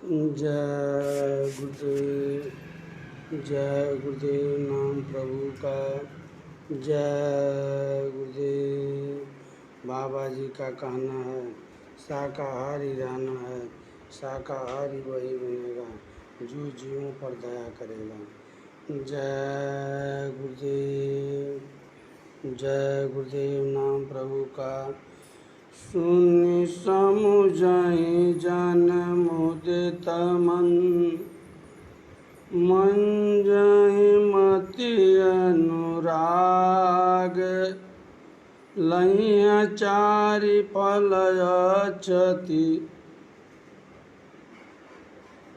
जय गुरुदेव, जय गुरुदेव। नाम प्रभु का जय गुरुदेव। बाबा जी का कहना है शाकाहारी रहना है, शाकाहारी वही बनेगा जो जीवों पर दया करेगा। जय गुरुदेव, जय गुरुदेव। नाम प्रभु का सुनि समुझहि जन मुदित मंजहि मति अनुराग लहिं चारि फल अछति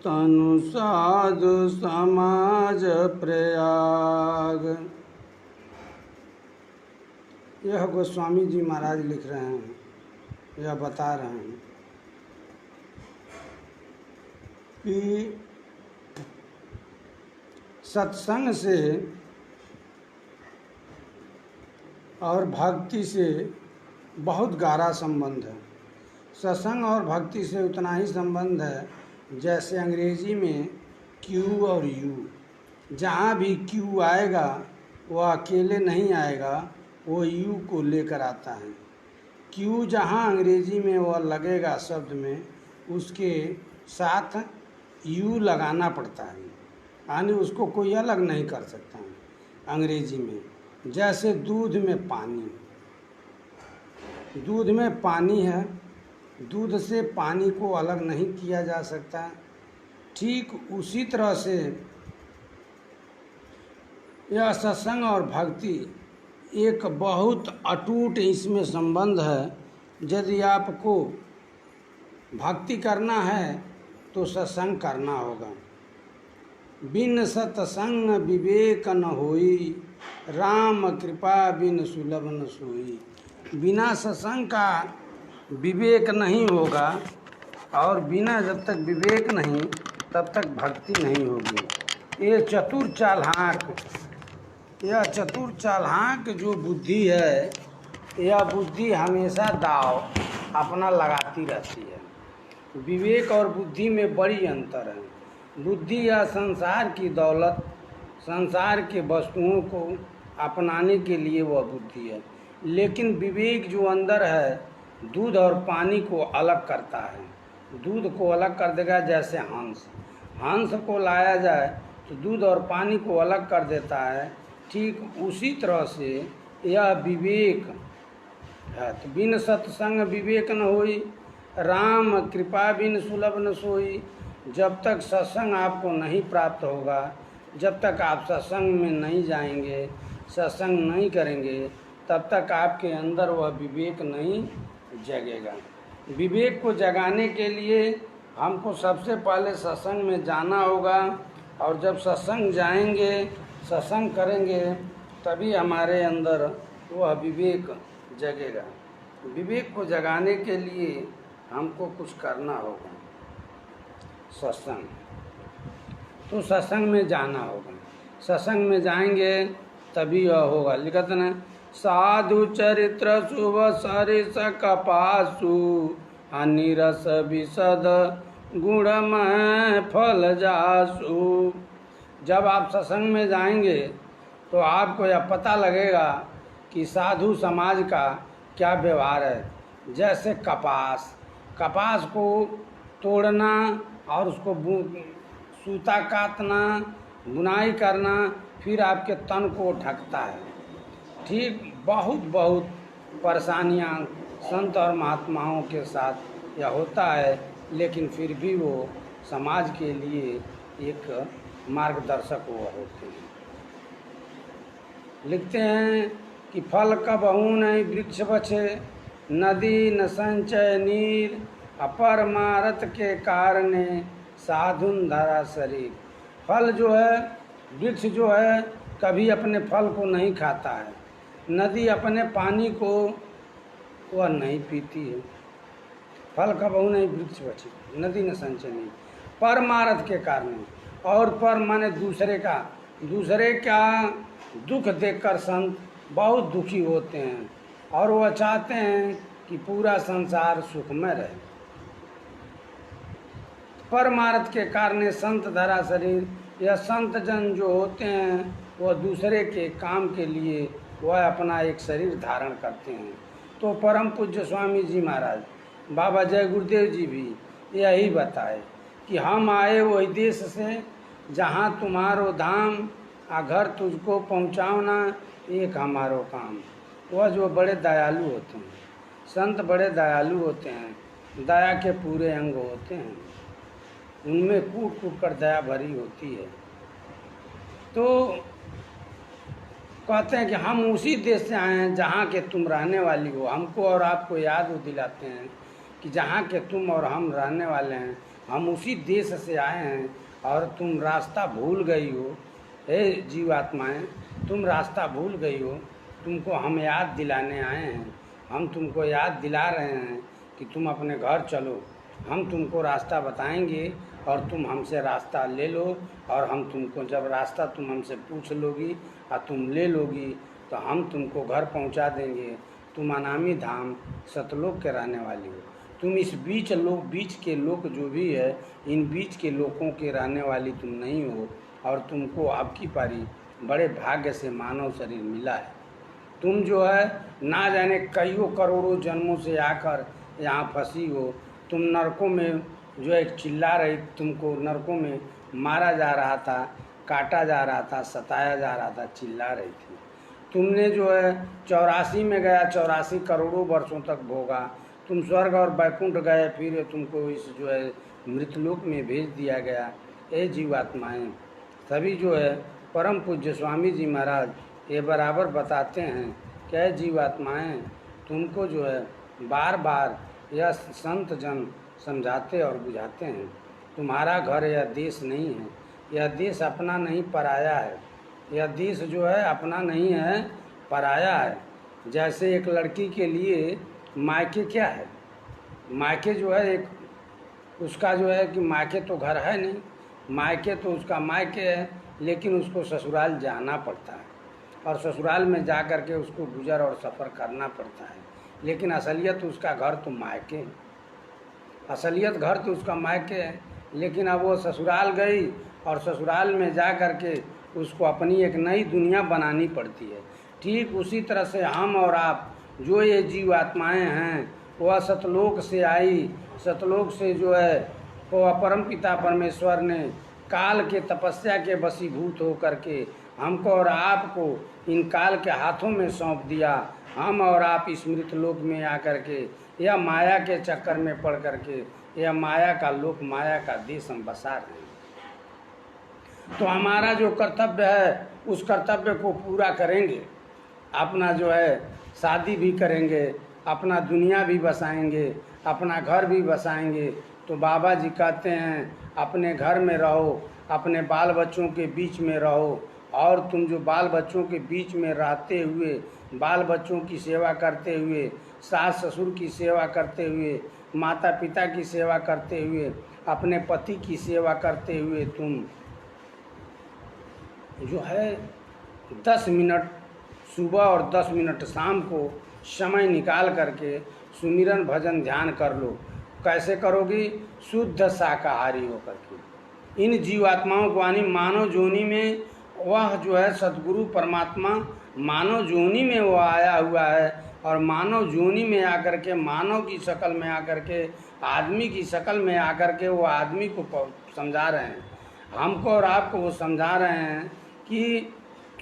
तनु साधु समाज प्रयाग। यह गोस्वामी जी महाराज लिख रहे हैं, यह बता रहे हैं कि सत्संग से और भक्ति से बहुत गहरा संबंध है। सत्संग और भक्ति से उतना ही संबंध है जैसे अंग्रेजी में क्यू और यू। जहाँ भी क्यू आएगा वह अकेले नहीं आएगा, वो यू को लेकर आता है। क्यू जहाँ अंग्रेजी में वह लगेगा शब्द में, उसके साथ यू लगाना पड़ता है, यानी उसको कोई अलग नहीं कर सकता है अंग्रेजी में। जैसे दूध में पानी, दूध में पानी है, दूध से पानी को अलग नहीं किया जा सकता। ठीक उसी तरह से यह सत्संग और भक्ति एक बहुत अटूट इसमें संबंध है। यदि आपको भक्ति करना है तो सत्संग करना होगा। बिन सत्संग विवेक न होई, राम कृपा बिन सुलभ न सोई। बिना सत्संग का विवेक नहीं होगा, और बिना जब तक विवेक नहीं तब तक भक्ति नहीं होगी। ये चतुर चालाक, यह चतुर चालाक जो बुद्धि है, यह बुद्धि हमेशा दाव अपना लगाती रहती है। विवेक और बुद्धि में बड़ी अंतर है। बुद्धि या संसार की दौलत, संसार के वस्तुओं को अपनाने के लिए वह बुद्धि है। लेकिन विवेक जो अंदर है, दूध और पानी को अलग करता है। दूध को अलग कर देगा। जैसे हंस को लाया जाए तो दूध और पानी को अलग कर देता है, ठीक उसी तरह से यह विवेक है। तो बिन सत्संग विवेक न होई, राम कृपा बिन सुलभ न सोई। जब तक सत्संग आपको नहीं प्राप्त होगा, जब तक आप सत्संग में नहीं जाएंगे, सत्संग नहीं करेंगे, तब तक आपके अंदर वह विवेक नहीं जगेगा। विवेक को जगाने के लिए हमको सबसे पहले सत्संग में जाना होगा, और जब सत्संग जाएंगे, सत्संग करेंगे, तभी हमारे अंदर वह विवेक जगेगा। विवेक को जगाने के लिए हमको कुछ करना होगा। सत्संग, तो सत्संग में जाना होगा। सत्संग में जाएंगे तभी यह होगा। लिखते हैं साधु चरित्र शुभ सरिस कपासु, अनिरस विशद गुणमय फल जासु। जब आप सत्संग में जाएंगे तो आपको यह पता लगेगा कि साधु समाज का क्या व्यवहार है। जैसे कपास को तोड़ना और उसको सूता काटना, बुनाई करना, फिर आपके तन को ढकता है। ठीक बहुत परेशानियां संत और महात्माओं के साथ यह होता है, लेकिन फिर भी वो समाज के लिए एक मार्गदर्शक वो होते हैं। लिखते हैं कि फल कबहू नहीं वृक्ष बचे, नदी न संचय नीर, अपरमारत के कारणे साधुन धरा शरीर। फल जो है, वृक्ष जो है, कभी अपने फल को नहीं खाता है। नदी अपने पानी को वह नहीं पीती है। फल कबहू नहीं वृक्ष बचे, नदी न संचय नीर, परमारथ के कारण। और पर माने दूसरे का दुख देखकर संत बहुत दुखी होते हैं, और वह चाहते हैं कि पूरा संसार सुखमय रहे। परमार्थ के कारण संत धरा शरीर। यह संत जन जो होते हैं वह दूसरे के काम के लिए वह अपना एक शरीर धारण करते हैं। तो परम पूज्य स्वामी जी महाराज बाबा जय गुरुदेव जी भी यही बताए कि हम आए वही देश से जहाँ तुम्हारो धाम, आ घर तुझको पहुँचाओना एक हमारो काम। वह जो बड़े दयालु होते हैं, संत बड़े दयालु होते हैं, दया के पूरे अंग होते हैं, उनमें कूट कूट कर दया भरी होती है। तो कहते हैं कि हम उसी देश से आए हैं जहाँ के तुम रहने वाली हो। हमको और आपको याद दिलाते हैं कि जहाँ के तुम और हम रहने वाले हैं, हम उसी देश से आए हैं और तुम रास्ता भूल गई हो। हे जीवात्माएं, तुम रास्ता भूल गई हो, तुमको हम याद दिलाने आए हैं। हम तुमको याद दिला रहे हैं कि तुम अपने घर चलो, हम तुमको रास्ता बताएंगे और तुम हमसे रास्ता ले लो। और हम तुमको जब रास्ता तुम हमसे पूछ लोगी और तुम ले लोगी तो हम तुमको घर पहुंचा देंगे। तुम अनामी धाम सतलोक के रहने वाली हो। तुम इस बीच के लोग जो भी है, इन बीच के लोगों के रहने वाली तुम नहीं हो। और तुमको आपकी पारी बड़े भाग्य से मानव शरीर मिला है। तुम जो है ना जाने कईयों करोड़ों जन्मों से आकर यहाँ फंसी हो। तुम नरकों में जो है चिल्ला रही, तुमको नरकों में मारा जा रहा था, काटा जा रहा था, सताया जा रहा था, चिल्ला रही थी। तुमने जो है 84 में गया, 84 करोड़ों वर्षों तक भोगा। तुम स्वर्ग और वैकुंठ गए, फिर तुमको इस जो है मृतलोक में भेज दिया गया। ए जीवात्माएं, सभी जो है परम पूज्य स्वामी जी महाराज ये बराबर बताते हैं कि जीवात्माएं, तुमको जो है बार बार यह संत जन समझाते और बुझाते हैं। तुम्हारा घर यह देश नहीं है, यह देश अपना नहीं पराया है। यह देश जो है अपना नहीं है, पराया है। जैसे एक लड़की के लिए मायके क्या है, मायके जो है एक उसका जो है कि मायके तो घर है नहीं, मायके तो उसका मायके है, लेकिन उसको ससुराल जाना पड़ता है और ससुराल में जा कर के उसको गुजर और सफ़र करना पड़ता है। लेकिन असलियत उसका घर तो मायके है, असलियत घर तो उसका मायके है। लेकिन अब वो ससुराल गई और ससुराल में जा कर के उसको अपनी एक नई दुनिया बनानी पड़ती है। ठीक उसी तरह से हम और आप जो ये जीव आत्माएँ हैं, वह सतलोक से आई। सतलोक से जो है वो परम पिता परमेश्वर ने काल के तपस्या के वशीभूत हो करके हमको और आपको इन काल के हाथों में सौंप दिया। हम और आप इस मृतलोक में आकर के यह माया के चक्कर में पड़ करके यह माया का लोक, माया का देश हम बसा रहे हैं। तो हमारा जो कर्तव्य है उस कर्तव्य को पूरा करेंगे। अपना जो है शादी भी करेंगे, अपना दुनिया भी बसाएंगे, अपना घर भी बसाएंगे। तो बाबा जी कहते हैं अपने घर में रहो, अपने बाल बच्चों के बीच में रहो। और तुम जो बाल बच्चों के बीच में रहते हुए, बाल बच्चों की सेवा करते हुए, सास ससुर की सेवा करते हुए, माता पिता की सेवा करते हुए, अपने पति की सेवा करते हुए, तुम जो है 10 मिनट सुबह और 10 मिनट शाम को समय निकाल करके सुमिरन भजन ध्यान कर लो। कैसे करोगी? शुद्ध शाकाहारी होकर के। इन जीवात्माओं को यानी मानव जोनि में वह जो है सद्गुरु परमात्मा मानव जोनि में वो आया हुआ है और मानव जोनि में आकर के, मानव की शक्ल में आकर के, आदमी की शक्ल में आकर के वो आदमी को समझा रहे हैं। हमको और आपको वो समझा रहे हैं कि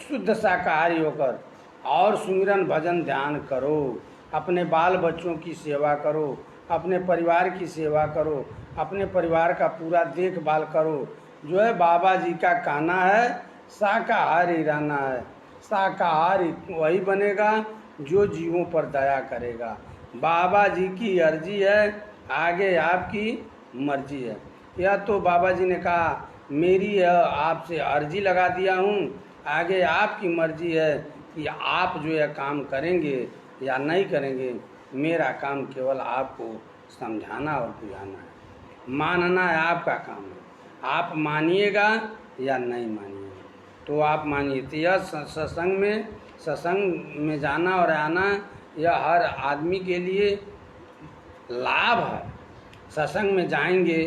शुद्ध शाकाहारी होकर और सुमिरन भजन ध्यान करो, अपने बाल बच्चों की सेवा करो, अपने परिवार की सेवा करो, अपने परिवार का पूरा देखभाल करो। जो है बाबा जी का कहना है शाकाहारी रहना है। शाकाहारी वही बनेगा जो जीवों पर दया करेगा। बाबा जी की अर्जी है, आगे आपकी मर्जी है। यह तो बाबा जी ने कहा मेरी आपसे अर्जी लगा दिया हूँ, आगे आपकी मर्जी है कि आप जो है काम करेंगे या नहीं करेंगे। मेरा काम केवल आपको समझाना और बुझाना है, मानना है आपका काम है। आप मानिएगा या नहीं मानिएगा। तो आप मानिए। तो यह सत्संग में जाना और आना यह हर आदमी के लिए लाभ है। सत्संग में जाएंगे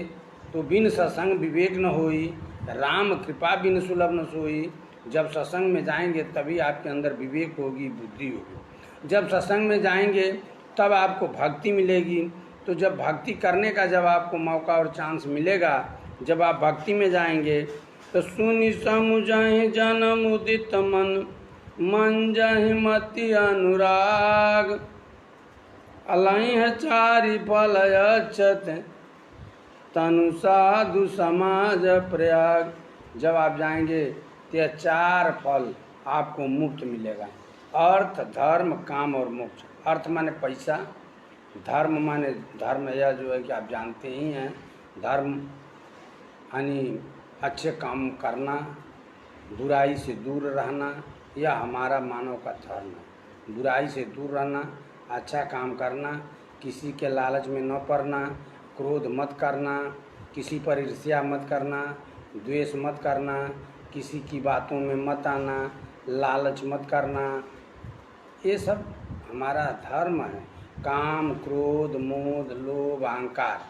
तो बिन सत्संग विवेक न होई, राम कृपा बिन सुलभ न सोई। जब सत्संग में जाएंगे तभी आपके अंदर विवेक होगी, बुद्धि होगी। जब सत्संग में जाएंगे तब आपको भक्ति मिलेगी। तो जब भक्ति करने का जब आपको मौका और चांस मिलेगा, जब आप भक्ति में जाएंगे तो सुनि समुझहि जन्म उदित मन, मन जहि मति अनुराग। अलहि चारि फल अक्षत, तनु साधु समाज प्रयाग। जब आप जाएंगे तो यह 4 फल आपको मुफ्त मिलेगा। अर्थ, धर्म, काम और मोक्ष। अर्थ माने पैसा, धर्म माने धर्म यह जो है कि आप जानते ही हैं, धर्म यानी अच्छे काम करना, बुराई से दूर रहना, यह हमारा मानव का धर्म है। बुराई से दूर रहना, अच्छा काम करना, किसी के लालच में न पड़ना, क्रोध मत करना, किसी पर ईर्ष्या मत करना, द्वेष मत करना, किसी की बातों में मत आना, लालच मत करना, ये सब हमारा धर्म है। काम, क्रोध, मोह, लोभ, अहंकार,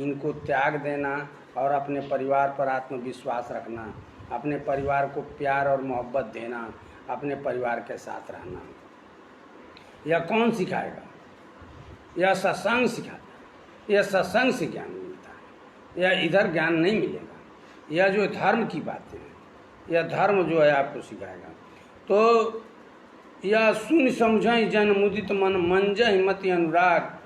इनको त्याग देना और अपने परिवार पर आत्मविश्वास रखना, अपने परिवार को प्यार और मोहब्बत देना, अपने परिवार के साथ रहना। यह कौन सिखाएगा? यह सत्संग सिखाता है। यह सत्संग से ज्ञान मिलता है, यह इधर ज्ञान नहीं मिलेगा। यह जो धर्म की बातें हैं, यह धर्म जो है आपको सिखाएगा। तो यह सुन समझई जन मुदित मन, मंजहि मति अनुराग।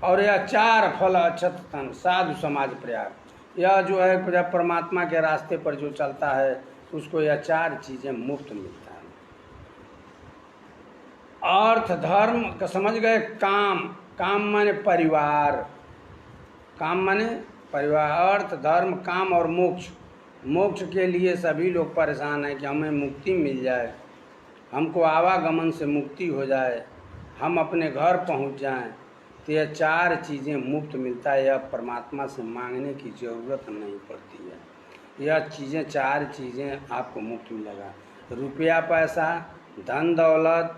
और यह 4 फल अक्षत तन, साधु समाज प्रयाग। यह जो है जब परमात्मा के रास्ते पर जो चलता है उसको यह 4 चीज़ें मुफ्त मिलता है। अर्थ, धर्म का समझ गए। काम, काम माने परिवार, काम माने परिवार। अर्थ, धर्म, काम और मोक्ष। मोक्ष के लिए सभी लोग परेशान हैं कि हमें मुक्ति मिल जाए, हमको आवागमन से मुक्ति हो जाए, हम अपने घर पहुंच जाएं। तो यह 4 चीज़ें मुफ्त मिलता है। यह परमात्मा से मांगने की ज़रूरत नहीं पड़ती है। यह चीज़ें 4 चीज़ें आपको मुफ्त मिलेगा। रुपया पैसा, धन दौलत,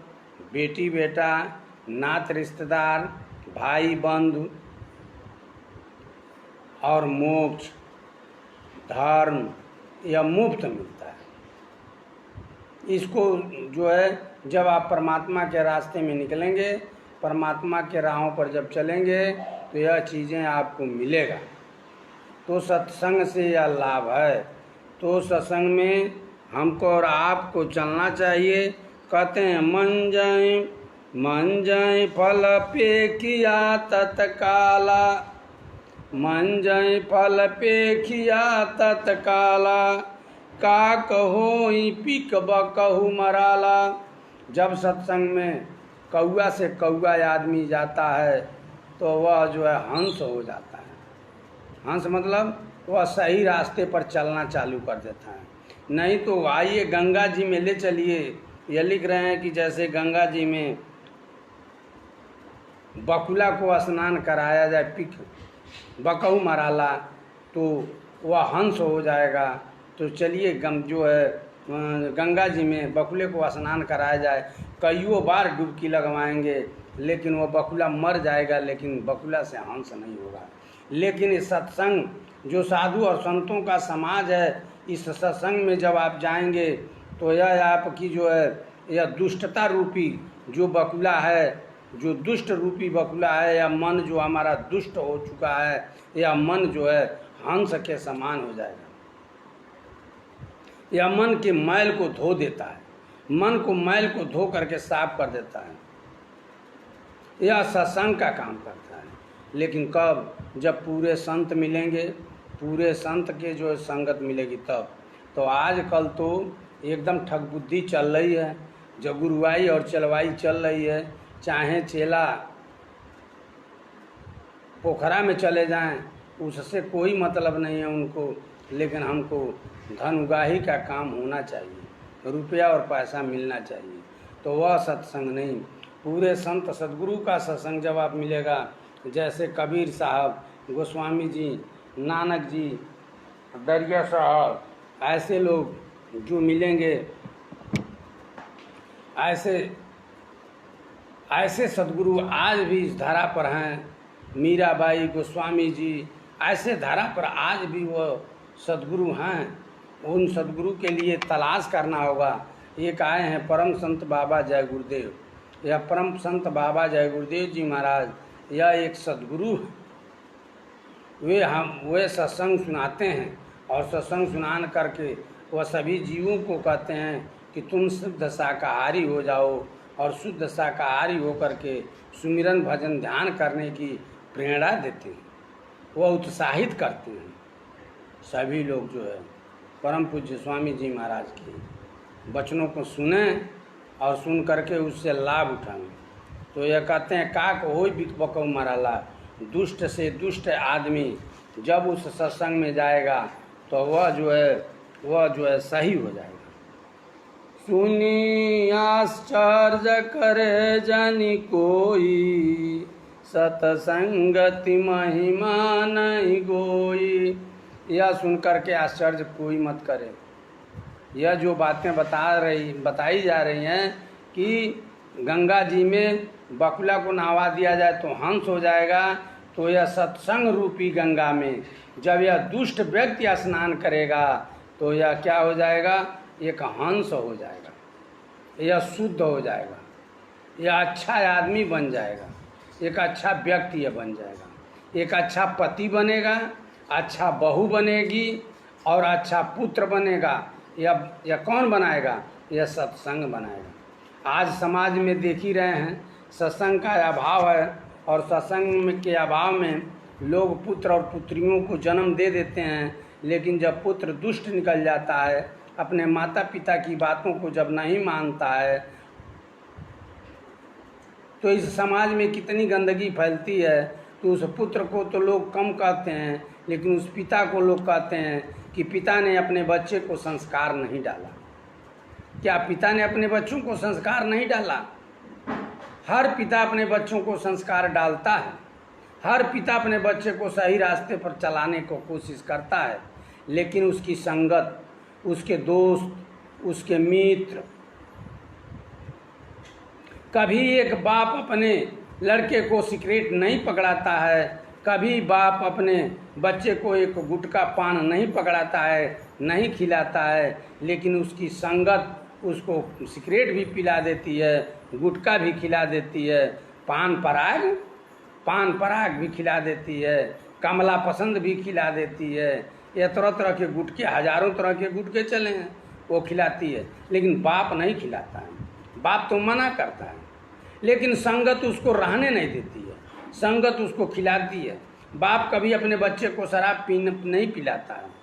बेटी बेटा, नात रिश्तेदार, भाई बंधु और मोक्ष, धर्म, यह मुफ्त मिलता है। इसको जो है जब आप परमात्मा के रास्ते में निकलेंगे, परमात्मा के राहों पर जब चलेंगे तो यह चीज़ें आपको मिलेगा। तो सत्संग से यह लाभ है। तो सत्संग में हमको और आपको चलना चाहिए। कहते हैं मन जाए फल पे किया तत्काला, मन जाए फल पे किया तत्काला, का कहो पिक बकहु मराला। जब सत्संग में कौआ से कौआ आदमी जाता है तो वह जो है हंस हो जाता है। हंस मतलब वह सही रास्ते पर चलना चालू कर देता है। नहीं तो आइए गंगा जी में ले चलिए, यह लिख रहे हैं कि जैसे गंगा जी में बकुला को स्नान कराया जाए, पिक बकहु मराला, तो वह हंस हो जाएगा। तो चलिए जो है गंगा जी में बकुले को स्नान कराया जाए। कईयों बार डुबकी लगवाएंगे लेकिन वह बकुला मर जाएगा, लेकिन बकुला से हंस नहीं होगा। लेकिन इस सत्संग जो साधु और संतों का समाज है, इस सत्संग में जब आप जाएंगे तो यह आपकी जो है यह दुष्टता रूपी जो बकुला है, जो दुष्ट रूपी बकुला है, या मन जो हमारा दुष्ट हो चुका है, यह मन जो है हंस के समान हो जाएगा। यह मन के मैल को धो देता है, मन को मैल को धो करके साफ कर देता है। यह सत्संग का काम करता है। लेकिन कब? जब पूरे संत मिलेंगे, पूरे संत के जो संगत मिलेगी तब। तो आजकल तो एकदम ठगबुद्धि चल रही है, जो गुरुवाई और चलवाई चल रही है। चाहे चेला पोखरा में चले जाएं, उससे कोई मतलब नहीं है उनको, लेकिन हमको धन उगाही का काम होना चाहिए, रुपया और पैसा मिलना चाहिए। तो वह सत्संग नहीं। पूरे संत सदगुरु का सत्संग जब आप मिलेगा, जैसे कबीर साहब, गोस्वामी जी, नानक जी, दरिया साहब, ऐसे लोग जो मिलेंगे, ऐसे सदगुरु आज भी इस धरा पर हैं। मीराबाई, गोस्वामी जी, ऐसे धरा पर आज भी वो सद्गुरु हैं। उन सद्गुरु के लिए तलाश करना होगा। एक आए हैं परम संत बाबा जय गुरुदेव। यह परम संत बाबा जय गुरुदेव जी महाराज, यह एक सद्गुरु है। वे सत्संग सुनाते हैं और सत्संग सुनान करके वह सभी जीवों को कहते हैं कि तुम शुद्ध शाकाहारी हो जाओ, और शुद्ध शाकाहारी होकर के सुमिरन भजन ध्यान करने की प्रेरणा देते हैं, वह उत्साहित करते हैं। सभी लोग जो है परम पूज्य स्वामी जी महाराज के वचनों को सुने और सुन करके उससे लाभ उठाएं। तो यह कहते हैं काक हो बिक बको मराला, दुष्ट से दुष्ट आदमी जब उस सत्संग में जाएगा तो वह जो है सही हो जाएगा। सुनी आश्चर्य करे जानी कोई, सतसंगति महिमा नहीं गोई। यह सुन करके आश्चर्य कोई मत करे। यह जो बातें बताई जा रही हैं कि गंगा जी में बकुला को नहवा दिया जाए तो हंस हो जाएगा, तो यह सत्संग रूपी गंगा में जब यह दुष्ट व्यक्ति स्नान करेगा तो यह क्या हो जाएगा? एक हंस हो जाएगा, यह शुद्ध हो जाएगा, यह अच्छा आदमी बन जाएगा, एक अच्छा व्यक्ति यह बन जाएगा, एक अच्छा पति बनेगा, अच्छा बहू बनेगी और अच्छा पुत्र बनेगा। यह कौन बनाएगा? यह सत्संग बनाएगा। आज समाज में देख ही रहे हैं सत्संग का अभाव है, और सत्संग के अभाव में लोग पुत्र और पुत्रियों को जन्म दे देते हैं, लेकिन जब पुत्र दुष्ट निकल जाता है, अपने माता पिता की बातों को जब नहीं मानता है, तो इस समाज में कितनी गंदगी फैलती है। तो उस पुत्र को तो लोग कम कहते हैं, लेकिन उस पिता को लोग कहते हैं कि पिता ने अपने बच्चे को संस्कार नहीं डाला। क्या पिता ने अपने बच्चों को संस्कार नहीं डाला? हर पिता अपने बच्चों को संस्कार डालता है। हर पिता अपने बच्चे को सही रास्ते पर चलाने को कोशिश करता है, लेकिन उसकी संगत, उसके दोस्त, उसके मित्र, कभी एक बाप अपने लड़के को सिगरेट नहीं पकड़ाता है, कभी बाप अपने बच्चे को एक गुटखा पान नहीं पकड़ाता है, नहीं खिलाता है, लेकिन उसकी संगत उसको सिगरेट भी पिला देती है, गुटखा भी खिला देती है, पान पराग भी खिला देती है, कमला पसंद भी खिला देती है। यह तरह तरह के गुटखे, हजारों तरह के गुटखे चले हैं, वो खिलाती है, लेकिन बाप नहीं खिलाता है। बाप तो मना करता है, लेकिन संगत उसको रहने नहीं देती है, संगत उसको खिलाती है। बाप कभी अपने बच्चे को शराब नहीं पिलाता है।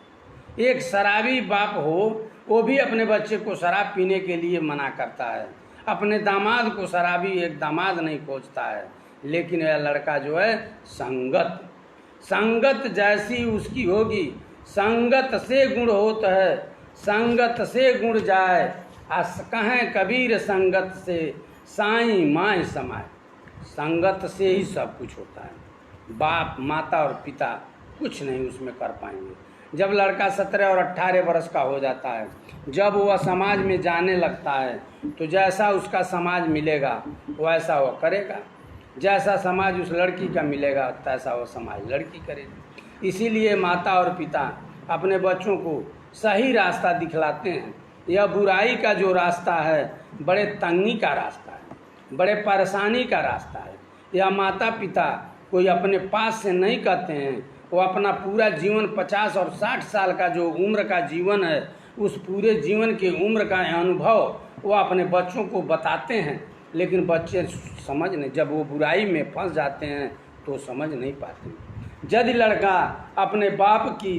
एक शराबी बाप हो, वो भी अपने बच्चे को शराब पीने के लिए मना करता है। अपने दामाद को शराबी एक दामाद नहीं खोजता है, लेकिन यह लड़का जो है संगत जैसी उसकी होगी, संगत से गुण होता है, संगत से गुण जाए, कहें कबीर संगत से साईं माय समाए। संगत से ही सब कुछ होता है। बाप, माता और पिता कुछ नहीं उसमें कर पाएंगे। जब लड़का 17 और 18 वर्ष का हो जाता है, जब वह समाज में जाने लगता है, तो जैसा उसका समाज मिलेगा वैसा वह करेगा, जैसा समाज उस लड़की का मिलेगा तैसा वह समाज लड़की करेगी। इसीलिए माता और पिता अपने बच्चों को सही रास्ता दिखलाते हैं। यह बुराई का जो रास्ता है बड़े तंगी का रास्ता है, बड़े परेशानी का रास्ता है। यह माता पिता कोई अपने पास से नहीं कहते हैं, वो अपना पूरा जीवन 50 और 60 साल का जो उम्र का जीवन है, उस पूरे जीवन के उम्र का अनुभव वो अपने बच्चों को बताते हैं, लेकिन बच्चे समझ नहीं, जब वो बुराई में फंस जाते हैं तो समझ नहीं पाते। यदि लड़का अपने बाप की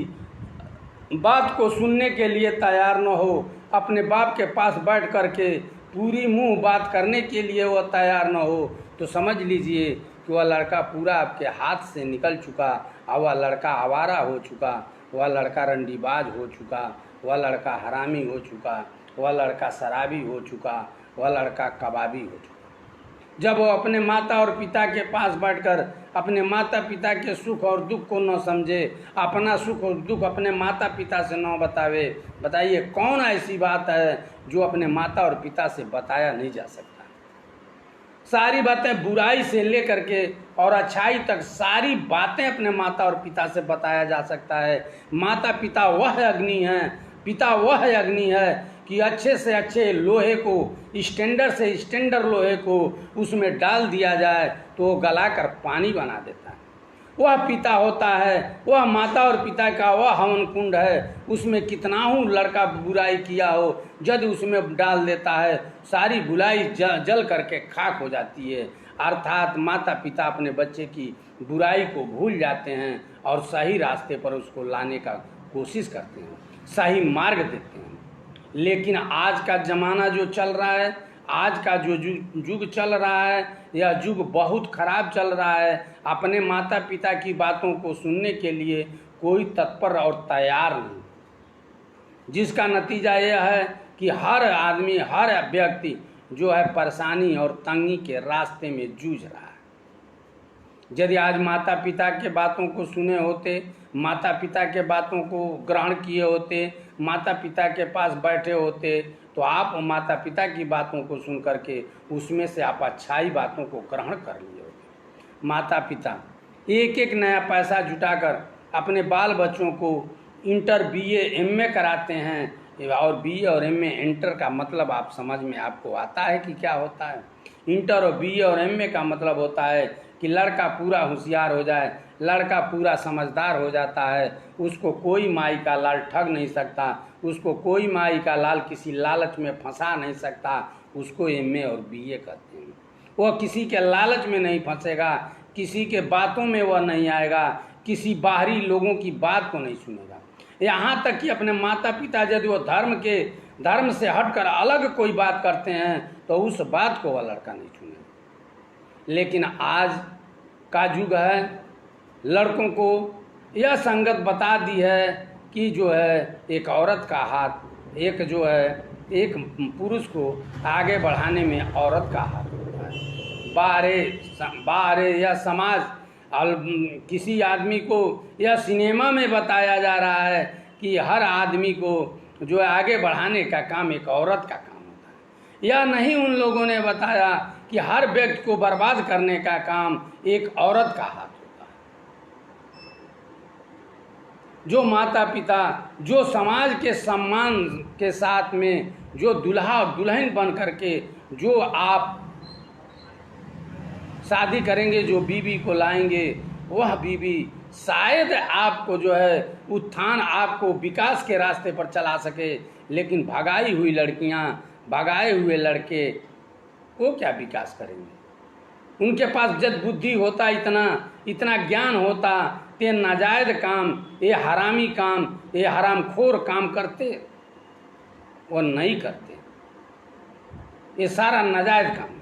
बात को सुनने के लिए तैयार न हो, अपने बाप के पास बैठ कर के पूरी मुंह बात करने के लिए वो तैयार न हो, तो समझ लीजिए कि वह लड़का पूरा आपके हाथ से निकल चुका, और वह लड़का आवारा हो चुका, वह लड़का रंडीबाज हो चुका, वह लड़का हरामी हो चुका, वह लड़का शराबी हो चुका, वह लड़का कबाबी हो चुका। जब वो अपने माता और पिता के पास बैठकर अपने माता पिता के सुख और दुख को न समझे, अपना सुख और दुख अपने माता पिता से न बतावे, बताइए कौन ऐसी बात है जो अपने माता और पिता से बताया नहीं जा सकता? सारी बातें बुराई से लेकर के और अच्छाई तक सारी बातें अपने माता और पिता से बताया जा सकता है। माता पिता वह अग्नि है, पिता वह अग्नि है कि अच्छे से अच्छे लोहे को, स्टैंडर्ड से स्टैंडर्ड लोहे को उसमें डाल दिया जाए तो वो गलाकर पानी बना देता है। वह पिता होता है, वह माता और पिता का वह हवन कुंड है। उसमें कितना हूँ लड़का बुराई किया हो, यदि उसमें डाल देता है सारी बुराई जल करके खाक हो जाती है। अर्थात माता पिता अपने बच्चे की बुराई को भूल जाते हैं और सही रास्ते पर उसको लाने का कोशिश करते हैं, सही मार्ग देते हैं। लेकिन आज का ज़माना जो चल रहा है, आज का जो युग चल रहा है, यह युग बहुत खराब चल रहा है। अपने माता पिता की बातों को सुनने के लिए कोई तत्पर और तैयार नहीं, जिसका नतीजा यह है कि हर आदमी, हर व्यक्ति जो है परेशानी और तंगी के रास्ते में जूझ रहा है। यदि आज माता पिता के बातों को सुने होते, माता पिता के बातों को ग्रहण किए होते, माता पिता के पास बैठे होते, तो आप माता पिता की बातों को सुन करके उसमें से आप अच्छाई बातों को ग्रहण कर लिए होते। माता पिता एक एक नया पैसा जुटाकर अपने बाल बच्चों को इंटर बीए एमए कराते हैं। और बीए और एमए, इंटर का मतलब आप समझ में आपको आता है कि क्या होता है? इंटर और बीए और एमए का मतलब होता है कि लड़का पूरा होशियार हो जाए, लड़का पूरा समझदार हो जाता है, उसको कोई माई का लाल ठग नहीं सकता, उसको कोई माई का लाल किसी लालच में फंसा नहीं सकता। उसको एमए और बीए कहते हैं। वह किसी के लालच में नहीं फंसेगा, किसी के बातों में वह नहीं आएगा, किसी बाहरी लोगों की बात को नहीं सुनेगा। यहाँ तक कि अपने माता पिता यदि वो धर्म से हटकर अलग कोई बात करते हैं तो उस बात को वह लड़का नहीं सुनेगा। लेकिन आज का युग है, लड़कों को यह संगत बता दी है कि जो है एक औरत का हाथ, एक जो है एक पुरुष को आगे बढ़ाने में औरत का हाथ होता है। बाहर या समाज किसी आदमी को यह सिनेमा में बताया जा रहा है कि हर आदमी को जो है आगे बढ़ाने का काम एक औरत का काम होता है। यह नहीं उन लोगों ने बताया कि हर व्यक्ति को बर्बाद करने का काम एक औरत का हाथ होता है। जो माता पिता, जो समाज के सम्मान के साथ में जो दूल्हा और दुल्हन बन करके जो आप शादी करेंगे, जो बीवी को लाएंगे, वह बीवी शायद आपको जो है उत्थान, आपको विकास के रास्ते पर चला सके। लेकिन भगाई हुई लड़कियां, भगाए हुए लड़के वो क्या विकास करेंगे? उनके पास जब बुद्धि होता, इतना ज्ञान होता, ते नाजायज काम, ये हरामी काम, ये हरामखोर काम करते, वो नहीं करते। ये सारा नाजायज काम।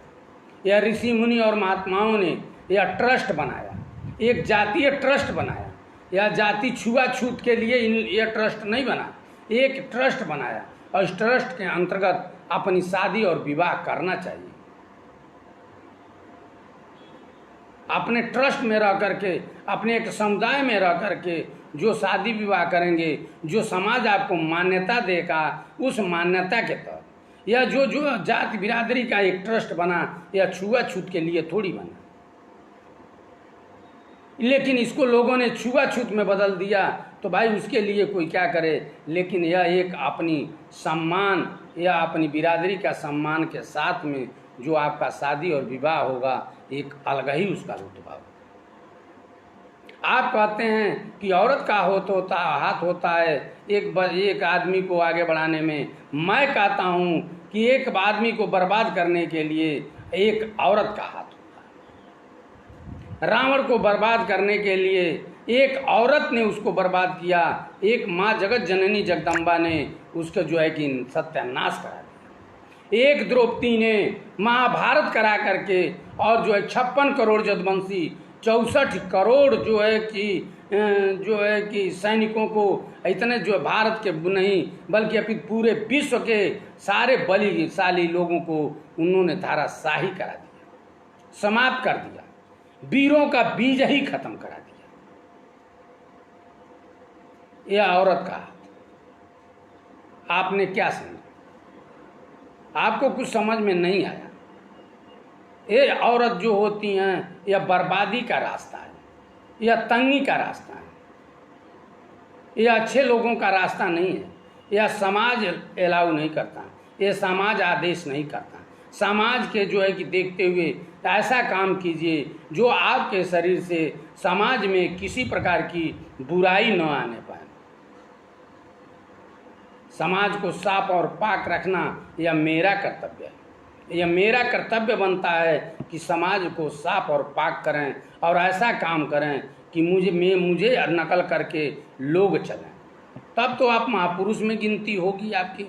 यह ऋषि मुनि और महात्माओं ने यह ट्रस्ट बनाया, एक जातीय ट्रस्ट बनाया। यह जाति छुआछूत के लिए यह ट्रस्ट नहीं बना, एक ट्रस्ट बनाया और इस ट्रस्ट के अंतर्गत अपनी शादी और विवाह करना चाहिए। अपने ट्रस्ट में रह करके, अपने एक समुदाय में रह करके जो शादी विवाह करेंगे, जो समाज आपको मान्यता देगा, उस मान्यता के तहत यह जो जाति बिरादरी का एक ट्रस्ट बना, यह छुआछूत के लिए थोड़ी बना। लेकिन इसको लोगों ने छुआछूत में बदल दिया, तो भाई उसके लिए कोई क्या करे। लेकिन यह एक अपनी सम्मान या अपनी बिरादरी का सम्मान के साथ में जो आपका शादी और विवाह होगा, एक अलग ही उसका रुतबा होगा। आप कहते हैं कि औरत का हाथ होता है एक आदमी को आगे बढ़ाने में। मैं कहता हूँ कि एक आदमी को बर्बाद करने के लिए एक औरत का हाथ होता है। रावण को बर्बाद करने के लिए एक औरत ने उसको बर्बाद किया। एक माँ जगत जननी जगदम्बा ने उसका जो है कि सत्यानाश करा दिया। एक द्रौपदी ने महाभारत करा करके और जो है 56 करोड़ जदवंशी, 64 करोड़ जो है कि सैनिकों को, इतने जो भारत के नहीं बल्कि अभी पूरे विश्व के सारे बलिशाली लोगों को उन्होंने धाराशाही करा दिया, समाप्त कर दिया, वीरों का बीज ही खत्म करा दिया। यह औरत का हाथ। आपने क्या समझा? आपको कुछ समझ में नहीं आया। ये औरत जो होती हैं यह बर्बादी का रास्ता है, यह तंगी का रास्ता है, यह अच्छे लोगों का रास्ता नहीं है। यह समाज अलाउ नहीं करता, यह समाज आदेश नहीं करता। समाज के जो है कि देखते हुए ऐसा काम कीजिए जो आपके शरीर से समाज में किसी प्रकार की बुराई न आने पाए। समाज को साफ और पाक रखना यह मेरा कर्तव्य है। यह मेरा कर्तव्य बनता है कि समाज को साफ और पाक करें और ऐसा काम करें कि मुझे नकल करके लोग चलें, तब तो आप महापुरुष में गिनती होगी आपकी।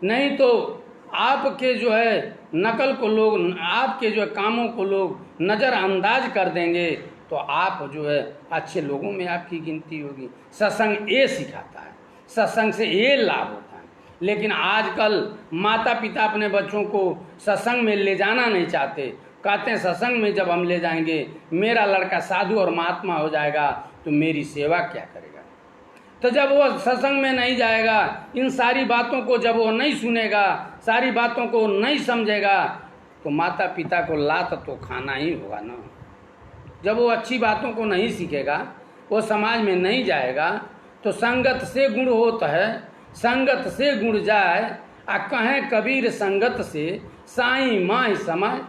नहीं तो आपके जो है नकल को लोग, आपके जो है कामों को लोग नज़रअंदाज कर देंगे तो आप जो है अच्छे लोगों में आपकी गिनती होगी। सत्संग ये सिखाता है, सत्संग से ये लाभ होता है। लेकिन आजकल माता पिता अपने बच्चों को सत्संग में ले जाना नहीं चाहते। कहते हैं सत्संग में जब हम ले जाएंगे, मेरा लड़का साधु और महात्मा हो जाएगा तो मेरी सेवा क्या करेगा। तो जब वो सत्संग में नहीं जाएगा, इन सारी बातों को जब वो नहीं सुनेगा, सारी बातों को नहीं समझेगा, तो माता पिता को लात तो खाना ही होगा ना। जब वो अच्छी बातों को नहीं सीखेगा, वो समाज में नहीं जाएगा, तो संगत से गुण होता है, संगत से गुण जाए, आ कहें कबीर संगत से साईं माई समय।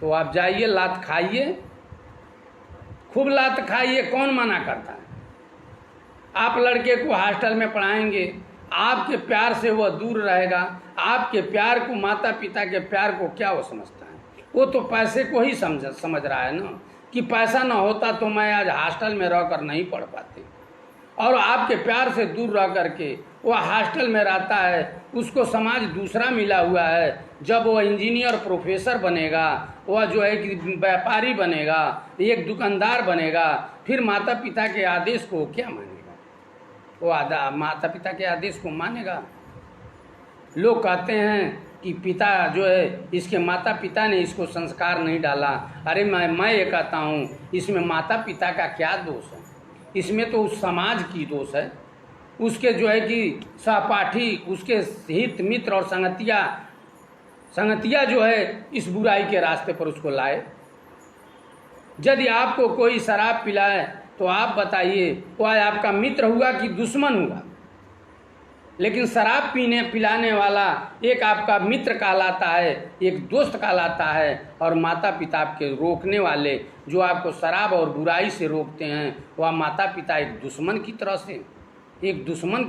तो आप जाइए, लात खाइए, खूब लात खाइए, कौन मना करता है। आप लड़के को हॉस्टल में पढ़ाएंगे, आपके प्यार से वह दूर रहेगा। आपके प्यार को, माता पिता के प्यार को क्या वो समझता है? वो तो पैसे को ही समझ रहा है ना, कि पैसा ना होता तो मैं आज हॉस्टल में रहकर नहीं पढ़ पाती। और आपके प्यार से दूर रह करके वह हॉस्टल में रहता है, उसको समाज दूसरा मिला हुआ है। जब वह इंजीनियर प्रोफेसर बनेगा, वह जो है कि व्यापारी बनेगा, एक दुकानदार बनेगा, फिर माता पिता के आदेश को क्या मानेगा? वो माता पिता के आदेश को मानेगा। लोग कहते हैं कि पिता जो है, इसके माता पिता ने इसको संस्कार नहीं डाला। अरे मैं ये कहता हूँ, इसमें माता पिता का क्या दोष है? इसमें तो उस समाज की दोष है, उसके जो है कि सहपाठी, उसके हित मित्र और संगतिया जो है इस बुराई के रास्ते पर उसको लाए। यदि आपको कोई शराब पिलाए तो आप बताइए, वह आपका मित्र हुआ कि दुश्मन हुआ? लेकिन शराब पिलाने वाला एक आपका मित्र कहलाता है, एक दोस्त कहलाता है। और माता पिता आपके रोकने वाले जो आपको शराब और बुराई से रोकते हैं, वह माता पिता एक दुश्मन की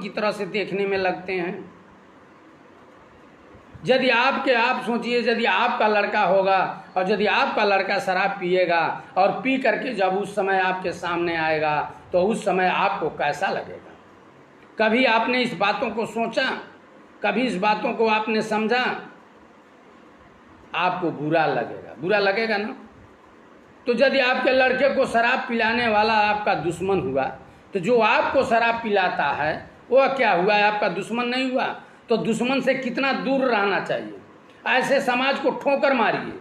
तरह से देखने में लगते हैं। यदि आप सोचिए, यदि आपका लड़का होगा और यदि आपका लड़का शराब पिएगा और पी करके जब उस समय आपके सामने आएगा, तो उस समय आपको कैसा लगेगा? कभी आपने इस बातों को सोचा? कभी इस बातों को आपने समझा? आपको बुरा लगेगा ना। तो यदि आपके लड़के को शराब पिलाने वाला आपका दुश्मन हुआ, तो जो आपको शराब पिलाता है वह क्या हुआ? आपका दुश्मन नहीं हुआ? तो दुश्मन से कितना दूर रहना चाहिए। ऐसे समाज को ठोकर मारिए,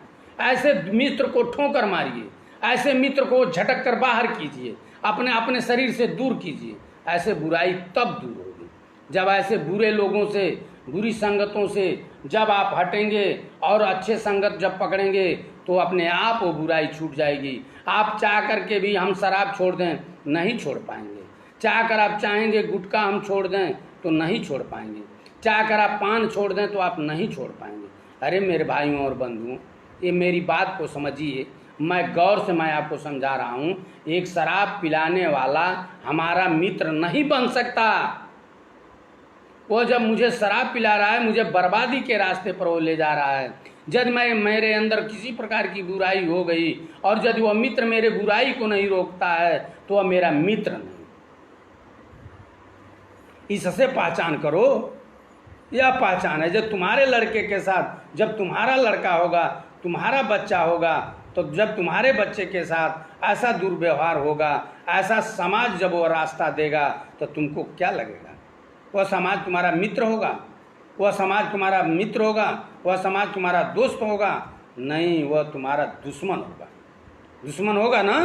ऐसे मित्र को ठोकर मारिए, ऐसे मित्र को झटक कर बाहर कीजिए, अपने शरीर से दूर कीजिए। ऐसे बुराई तब दूर होगी जब ऐसे बुरे लोगों से, बुरी संगतों से जब आप हटेंगे और अच्छे संगत जब पकड़ेंगे, तो अपने आप वो बुराई छूट जाएगी। आप चाह करके भी हम शराब छोड़ दें, नहीं छोड़ पाएंगे। चाह कर आप चाहेंगे गुटखा हम छोड़ दें तो नहीं छोड़ पाएंगे। चाह कर आप पान छोड़ दें तो आप नहीं छोड़ पाएंगे। अरे मेरे भाइयों और बंधुओं, ये मेरी बात को समझिए, मैं गौर से मैं आपको समझा रहा हूँ। एक शराब पिलाने वाला हमारा मित्र नहीं बन सकता। वो जब मुझे शराब पिला रहा है, मुझे बर्बादी के रास्ते पर वो ले जा रहा है। जब मेरे अंदर किसी प्रकार की बुराई हो गई और यदि वह मित्र मेरे बुराई को नहीं रोकता है, तो वह मेरा मित्र नहीं। इससे पहचान करो। यह पहचान है, जब तुम्हारे लड़के के साथ, जब तुम्हारा लड़का होगा, तुम्हारा बच्चा होगा, तो जब तुम्हारे बच्चे के साथ ऐसा दुर्व्यवहार होगा, ऐसा समाज जब वो रास्ता देगा, तो तुमको क्या लगेगा? वह समाज तुम्हारा मित्र होगा? वह समाज तुम्हारा मित्र होगा? वह समाज तुम्हारा दोस्त होगा? नहीं, वह तुम्हारा दुश्मन होगा। दुश्मन होगा ना।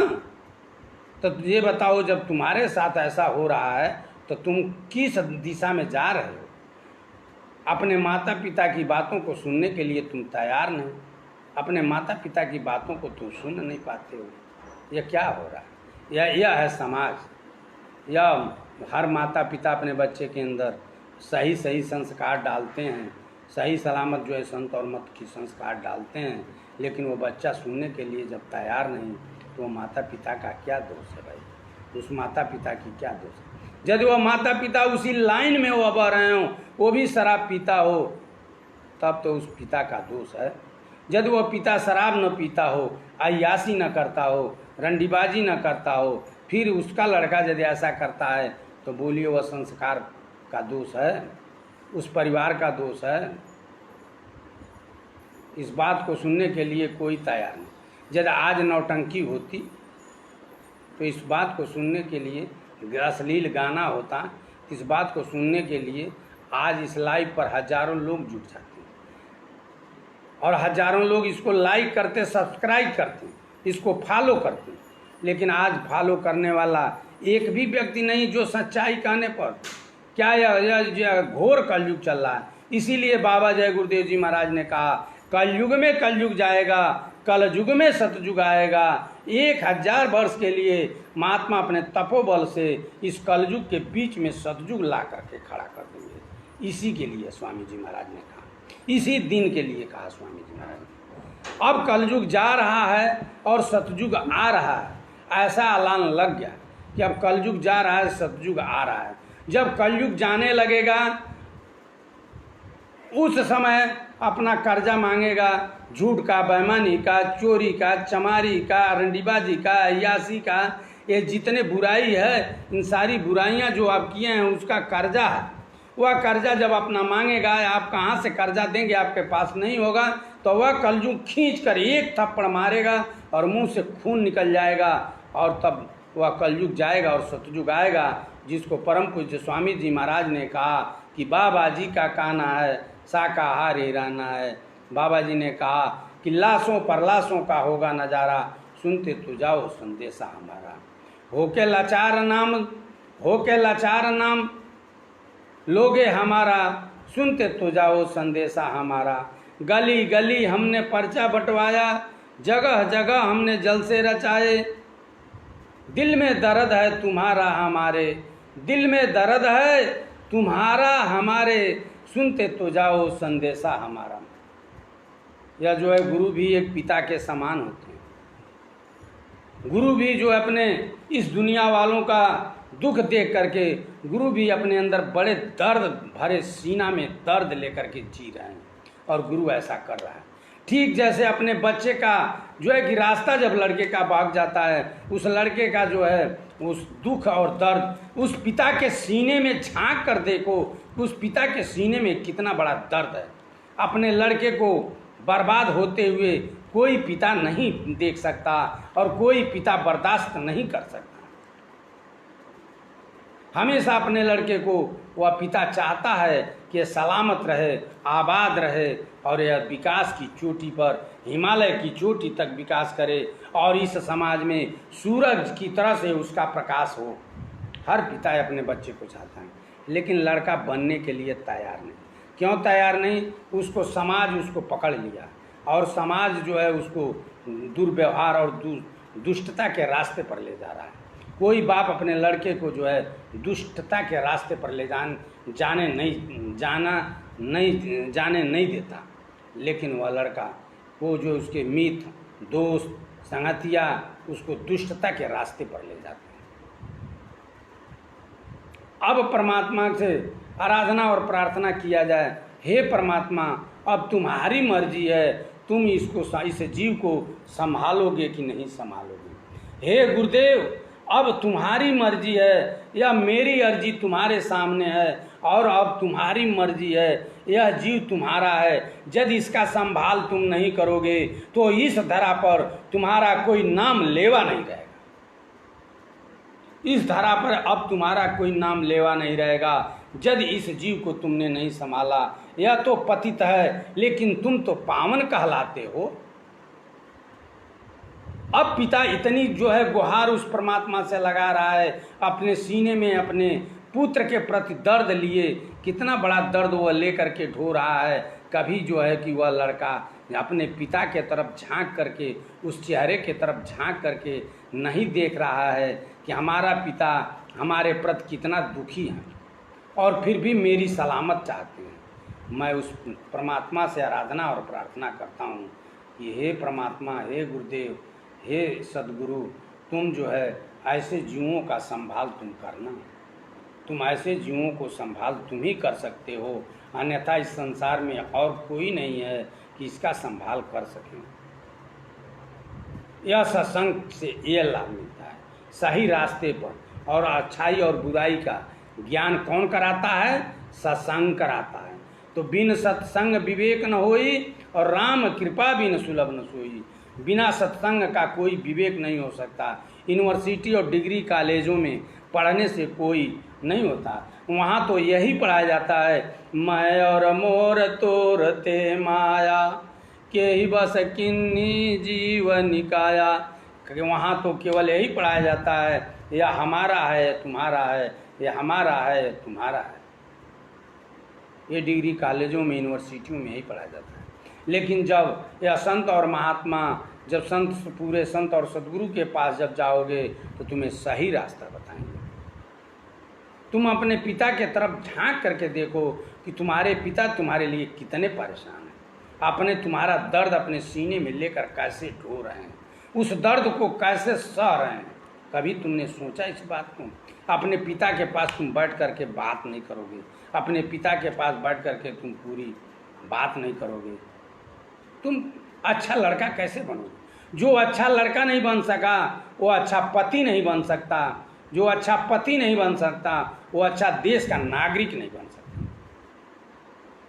तो ये बताओ, जब तुम्हारे साथ ऐसा हो रहा है तो तुम किस दिशा में जा रहे हो? अपने माता पिता की बातों को सुनने के लिए तुम तैयार नहीं, अपने माता पिता की बातों को तुम सुन नहीं पाते हो। यह क्या हो रहा है? यह है समाज। यह हर माता पिता अपने बच्चे के अंदर सही सही संस्कार डालते हैं, सही सलामत जो है संत और मत की संस्कार डालते हैं, लेकिन वो बच्चा सुनने के लिए जब तैयार नहीं, तो माता पिता का क्या दोष है भाई? उस माता पिता की क्या दोष है? यदि वह माता पिता उसी लाइन में वो बह रहे हों, वो भी शराब पीता हो, तब तो उस पिता का दोष है। यदि वह पिता शराब न पीता हो, अय्यासी न करता हो, रंडीबाजी न करता हो, फिर उसका लड़का यदि ऐसा करता है, तो बोलिए वह संस्कार का दोष है, उस परिवार का दोष है। इस बात को सुनने के लिए कोई तैयार नहीं। यदि आज नौटंकी होती तो इस बात को सुनने के लिए, अश्लील गाना होता, इस बात को सुनने के लिए आज इस लाइव पर हजारों लोग जुट जाते हैं और हजारों लोग इसको लाइक करते, सब्सक्राइब करते, इसको फॉलो करते। लेकिन आज फॉलो करने वाला एक भी व्यक्ति नहीं जो सच्चाई कहने पर क्या यह घोर कलयुग चल रहा है। इसीलिए बाबा जय गुरुदेव जी महाराज ने कहा, कलयुग में कलयुग जाएगा, कलयुग में सतयुग आएगा। 1000 वर्ष के लिए महात्मा अपने तपोबल से इस कलयुग के बीच में सतयुग ला करके खड़ा कर देंगे। इसी के लिए स्वामी जी महाराज ने कहा, इसी दिन के लिए कहा स्वामी जी महाराज ने। अब कलयुग जा रहा है और सतयुग आ रहा है, ऐसा ऐलान लग गया कि अब कलयुग जा रहा है, सतयुग आ रहा है। जब कलयुग जाने लगेगा, उस समय अपना कर्जा मांगेगा, झूठ का, बेईमानी का, चोरी का, चमारी का, रंडीबाजी का, अय्यासी का, ये जितने बुराई है, इन सारी बुराइयां जो आप किए हैं उसका कर्जा है। वह कर्जा जब अपना मांगेगा, आप कहाँ से कर्जा देंगे, आपके पास नहीं होगा, तो वह कलयुग खींच कर एक थप्पड़ मारेगा और मुंह से खून निकल जाएगा, और तब वह कलयुग जाएगा और सतयुग आएगा, जिसको परम पूज्य स्वामी जी महाराज ने कहा कि बाबा जी का कहना है शाकाहारी रहना है। बाबा जी ने कहा कि लाशों पर लाशों का होगा नज़ारा, सुनते तो जाओ संदेशा हमारा। होके लाचार नाम लोगे हमारा, सुनते तो जाओ संदेशा हमारा। गली गली हमने पर्चा बंटवाया, जगह जगह हमने जलसे रचाए। दिल में दर्द है तुम्हारा हमारे, दिल में दर्द है तुम्हारा हमारे, सुनते तो जाओ संदेशा हमारा। यह जो है गुरु भी एक पिता के समान होते हैं। गुरु भी जो अपने इस दुनिया वालों का दुख देख करके, गुरु भी अपने अंदर बड़े दर्द भरे सीना में दर्द लेकर के जी रहे हैं, और गुरु ऐसा कर रहा है। ठीक जैसे अपने बच्चे का जो है कि रास्ता जब लड़के का भाग जाता है, उस लड़के का जो है उस दुख और दर्द उस पिता के सीने में झांक कर देखो, उस पिता के सीने में कितना बड़ा दर्द है। अपने लड़के को बर्बाद होते हुए कोई पिता नहीं देख सकता और कोई पिता बर्दाश्त नहीं कर सकता। हमेशा अपने लड़के को वह पिता चाहता है कि यह सलामत रहे, आबाद रहे, और यह विकास की चोटी पर, हिमालय की चोटी तक विकास करे, और इस समाज में सूरज की तरह से उसका प्रकाश हो। हर पिता अपने बच्चे को चाहता है, लेकिन लड़का बनने के लिए तैयार नहीं। क्यों तैयार नहीं? उसको समाज उसको पकड़ लिया, और समाज जो है उसको दुर्व्यवहार और दुष्टता के रास्ते पर ले जा रहा है। कोई बाप अपने लड़के को जो है दुष्टता के रास्ते पर ले जाने नहीं देता, लेकिन वह लड़का, वो जो उसके मित्र, दोस्त, संगतिया उसको दुष्टता के रास्ते पर ले जाते हैं। अब परमात्मा से आराधना और प्रार्थना किया जाए, हे परमात्मा अब तुम्हारी मर्जी है, तुम इस जीव को संभालोगे कि नहीं संभालोगे। हे गुरुदेव अब तुम्हारी मर्जी है, या मेरी अर्जी तुम्हारे सामने है, और अब तुम्हारी मर्जी है, यह जीव तुम्हारा है। यदि इसका संभाल तुम नहीं करोगे तो इस धरा पर तुम्हारा कोई नाम लेवा नहीं रहेगा। इस धरा पर अब तुम्हारा कोई नाम लेवा नहीं रहेगा, यदि इस जीव को तुमने नहीं संभाला। यह तो पतित है, लेकिन तुम तो पावन कहलाते हो। अब पिता इतनी जो है गुहार उस परमात्मा से लगा रहा है, अपने सीने में अपने पुत्र के प्रति दर्द लिए, कितना बड़ा दर्द वह लेकर के ढो रहा है। कभी जो है कि वह लड़का अपने पिता के तरफ झांक करके, उस चेहरे के तरफ झांक करके नहीं देख रहा है कि हमारा पिता हमारे प्रति कितना दुखी है और फिर भी मेरी सलामत चाहते हैं। मैं उस परमात्मा से आराधना और प्रार्थना करता हूँ कि हे परमात्मा, हे गुरुदेव, हे सदगुरु, तुम जो है ऐसे जीवों का संभाल तुम करना। तुम ऐसे जीवों को संभाल तुम ही कर सकते हो, अन्यथा इस संसार में और कोई नहीं है कि इसका संभाल कर सके। यह सत्संग से ये लाभ मिलता है, सही रास्ते पर। और अच्छाई और बुराई का ज्ञान कौन कराता है? सत्संग कराता है। तो बिन सत्संग विवेक न होई और राम कृपा बिन सुलभ न सोई। बिना सत्संग का कोई विवेक नहीं हो सकता। यूनिवर्सिटी और डिग्री कॉलेजों में पढ़ने से कोई नहीं होता। वहाँ तो यही पढ़ाया जाता है, मैं और मोर तोर ते माया के ही बस किन्नी जीव निकाया। वहाँ तो केवल यही पढ़ाया जाता है, यह हमारा है तुम्हारा है, यह हमारा है तुम्हारा है। ये डिग्री कॉलेजों में, यूनिवर्सिटियों में यही पढ़ाया जाता है। लेकिन जब यह संत और महात्मा, जब संत, पूरे संत और सदगुरु के पास जब जाओगे तो तुम्हें सही रास्ता बताएंगे। तुम अपने पिता के तरफ झांक करके देखो कि तुम्हारे पिता तुम्हारे लिए कितने परेशान हैं। अपने तुम्हारा दर्द अपने सीने में लेकर कैसे ढो रहे हैं, उस दर्द को कैसे सह रहे हैं। कभी तुमने सोचा इस बात को? अपने पिता के पास तुम बैठ करके बात नहीं करोगे, अपने पिता के पास बैठ करके तुम पूरी बात नहीं करोगे, तुम अच्छा लड़का कैसे बनोगे? जो अच्छा लड़का नहीं बन सका वो अच्छा पति नहीं बन सकता। जो अच्छा पति नहीं बन सकता वो अच्छा देश का नागरिक नहीं बन सकता।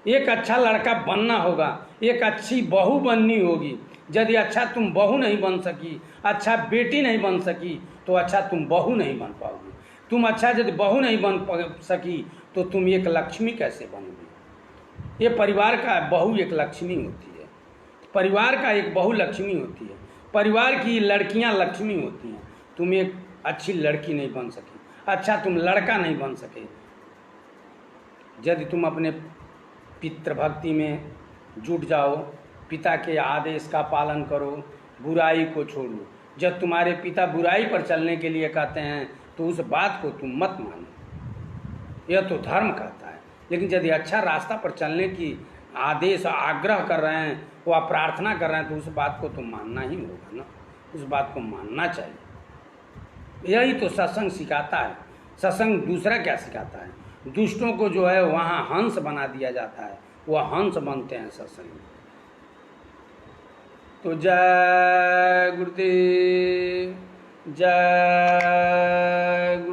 एक अच्छा लड़का बनना होगा, एक अच्छी बहू बननी होगी। यदि अच्छा तुम बहू नहीं बन सकी, अच्छा बेटी नहीं बन सकी, तो अच्छा तुम बहू नहीं बन पाओगी। तुम अच्छा यदि बहू नहीं बन सकी तो तुम एक लक्ष्मी कैसे बनोगी? ये परिवार का बहू एक लक्ष्मी होती है, परिवार का एक बहू लक्ष्मी होती है, परिवार की लड़कियां लक्ष्मी होती हैं। तुम एक अच्छी लड़की नहीं बन सकी, अच्छा तुम लड़का नहीं बन सके। यदि तुम अपने पितृभक्ति में जुट जाओ, पिता के आदेश का पालन करो, बुराई को छोड़ो। जब तुम्हारे पिता बुराई पर चलने के लिए कहते हैं तो उस बात को तुम मत मानो, यह तो धर्म कहता है। लेकिन यदि अच्छा रास्ता पर चलने की आदेश आग्रह कर रहे हैं, वह प्रार्थना कर रहे हैं, तो उस बात को तो मानना ही होगा ना, उस बात को मानना चाहिए। यही तो सत्संग सिखाता है। सत्संग दूसरा क्या सिखाता है? दुष्टों को जो है वहाँ हंस बना दिया जाता है, वह हंस बनते हैं सत्संग में। तो जय गुरुदेव, जय